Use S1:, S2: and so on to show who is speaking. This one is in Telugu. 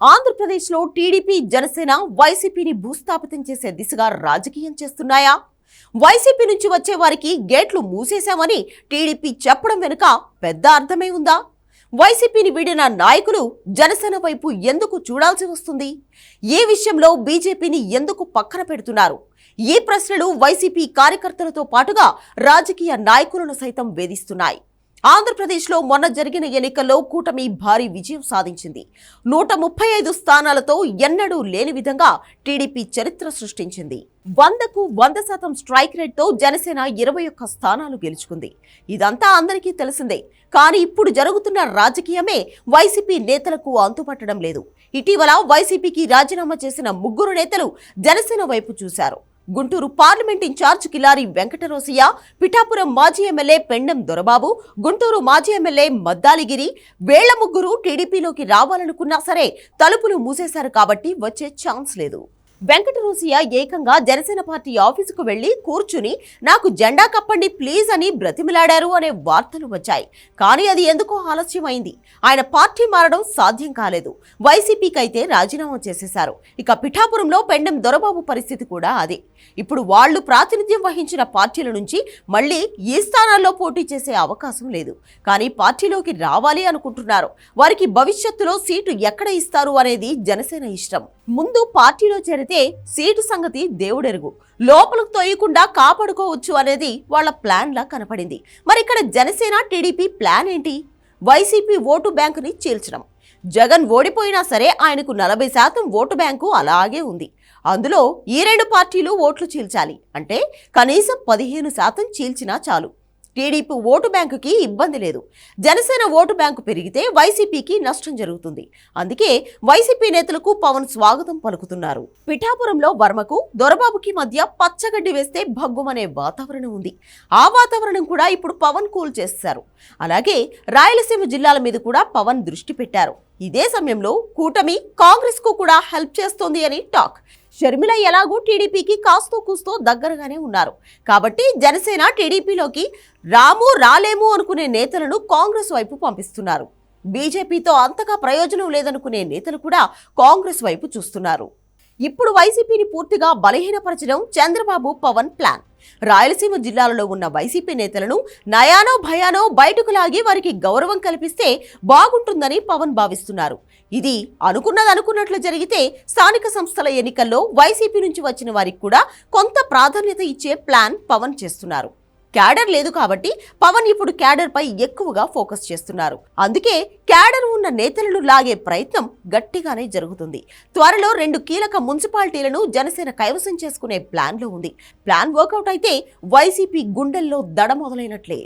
S1: ఆంధ్రప్రదేశ్లో టీడీపీ, జనసేన వైసీపీని భూస్థాపితం చేసే దిశగా రాజకీయం చేస్తున్నాయా? వైసీపీ నుంచి వచ్చే వారికి గేట్లు మూసేశామని టీడీపీ చెప్పడం వెనుక పెద్ద అర్థమే ఉందా? వైసీపీని వీడిన నాయకులు జనసేన వైపు ఎందుకు చూడాల్సి వస్తుంది? ఈ విషయంలో బీజేపీని ఎందుకు పక్కన పెడుతున్నారు? ఈ ప్రశ్నలు వైసీపీ కార్యకర్తలతో పాటుగా రాజకీయ నాయకులను సైతం వేధిస్తున్నాయి. ఆంధ్రప్రదేశ్లో మొన్న జరిగిన ఎన్నికల్లో కూటమి భారీ విజయం సాధించింది. 135 స్థానాలతో ఎన్నడూ లేని విధంగా టీడీపీ చరిత్ర సృష్టించింది. 100కు 100% స్ట్రైక్ రేట్తో జనసేన 21 స్థానాలు గెలుచుకుంది. ఇదంతా అందరికీ తెలిసిందే. కానీ ఇప్పుడు జరుగుతున్న రాజకీయమే వైసీపీ నేతలకు అంతుపట్టడం లేదు. ఇటీవల వైసీపీకి రాజీనామా చేసిన 3 నేతలు జనసేన వైపు చూశారు. గుంటూరు పార్లమెంట్ ఇన్ఛార్జ్ కిలారి వెంకటరోసయ్య, పిఠాపురం మాజీ ఎమ్మెల్యే పెండెం దొరబాబు, గుంటూరు మాజీ ఎమ్మెల్యే మద్దాలిగిరి వీళ్ల 3 టీడీపీలోకి రావాలనుకున్నా సరే తలుపులు మూసేశారు కాబట్టి వచ్చే ఛాన్స్ లేదు. వెంకటరోసయ్య ఏకంగా జనసేన పార్టీ ఆఫీసుకు వెళ్లి కూర్చుని నాకు జెండా కప్పండి ప్లీజ్ అని బ్రతిమిలాడారు అనే వార్తలు వచ్చాయి. కానీ అది ఎందుకో ఆలస్యమైంది. ఆయన పార్టీ మారడం సాధ్యం కాలేదు. వైసీపీకి అయితే రాజీనామా చేసేశారు. ఇక పిఠాపురంలో పెండెం దొరబాబు పరిస్థితి కూడా అదే. ఇప్పుడు వాళ్లు ప్రాతినిధ్యం వహించిన పార్టీల నుంచి మళ్లీ ఈ స్థానాల్లో పోటీ చేసే అవకాశం లేదు. కానీ పార్టీలోకి రావాలి అనుకుంటున్నారు. వారికి భవిష్యత్తులో సీటు ఎక్కడ ఇస్తారు అనేది జనసేన ఇష్టం. ముందు పార్టీలో చేరితే సీటు సంగతి దేవుడెరుగు, లోపలకు తోయకుండా కాపాడుకోవచ్చు అనేది వాళ్ల ప్లాన్ లా కనపడింది. మరి ఇక్కడ జనసేన టీడీపీ ప్లాన్ ఏంటి? వైసీపీ ఓటు బ్యాంకుని చీల్చడం. జగన్ ఓడిపోయినా సరే ఆయనకు 40% ఓటు బ్యాంకు అలాగే ఉంది. అందులో ఈ 2 పార్టీలు ఓట్లు చీల్చాలి అంటే కనీసం 15% చీల్చినా చాలు. టీడీపీ ఓటు బ్యాంకుకి ఇబ్బంది లేదు. జనసేన ఓటు బ్యాంకు పెరిగితే వైసీపీకి నష్టం జరుగుతుంది. అందుకే వైసీపీ నేతలకు పవన్ స్వాగతం పలుకుతున్నారు. పిఠాపురంలో వర్మకు దొరబాబుకి మధ్య పచ్చగడ్డి వేస్తే భగ్గుమనే వాతావరణం ఉంది. ఆ వాతావరణం కూడా ఇప్పుడు పవన్ కూల్ చేశారు. అలాగే రాయలసీమ జిల్లాల మీద కూడా పవన్ దృష్టి పెట్టారు. ఇదే సమయంలో కూటమి కాంగ్రెస్ కు కూడా హెల్ప్ చేస్తోంది అని టాక్. షర్మిల ఎలాగూ టీడీపీకి కాస్తో కూస్తో దగ్గరగానే ఉన్నారు. కాబట్టి జనసేన టీడీపీలోకి రాలేము అనుకునే నేతలను కాంగ్రెస్ వైపు పంపిస్తున్నారు. బీజేపీతో అంతగా ప్రయోజనం లేదనుకునే నేతలు కూడా కాంగ్రెస్ వైపు చూస్తున్నారు. ఇప్పుడు వైసీపీని పూర్తిగా బలహీనపరచడం చంద్రబాబు పవన్ ప్లాన్. రాయలసీమ జిల్లాలలో ఉన్న వైసీపీ నేతలను నయానో భయానో బయటకు లాగి వారికి గౌరవం కల్పిస్తే బాగుంటుందని పవన్ భావిస్తున్నారు. ఇది అనుకున్నట్లు జరిగితే స్థానిక సంస్థల ఎన్నికల్లో వైసీపీ నుంచి వచ్చిన వారికి కూడా కొంత ప్రాధాన్యత ఇచ్చే ప్లాన్ పవన్ చేస్తున్నారు. క్యాడర్ లేదు కాబట్టి పవన్ ఇప్పుడు క్యాడర్ పై ఎక్కువగా ఫోకస్ చేస్తున్నారు. అందుకే క్యాడర్ ఉన్న నేతలను లాగే ప్రయత్నం గట్టిగానే జరుగుతుంది. త్వరలో 2 కీలక మున్సిపాలిటీలను జనసేన కైవసం చేసుకునే ప్లాన్ లో ఉంది. ప్లాన్ వర్కౌట్ అయితే వైసీపీ గుండెల్లో దడ మొదలైనట్లే.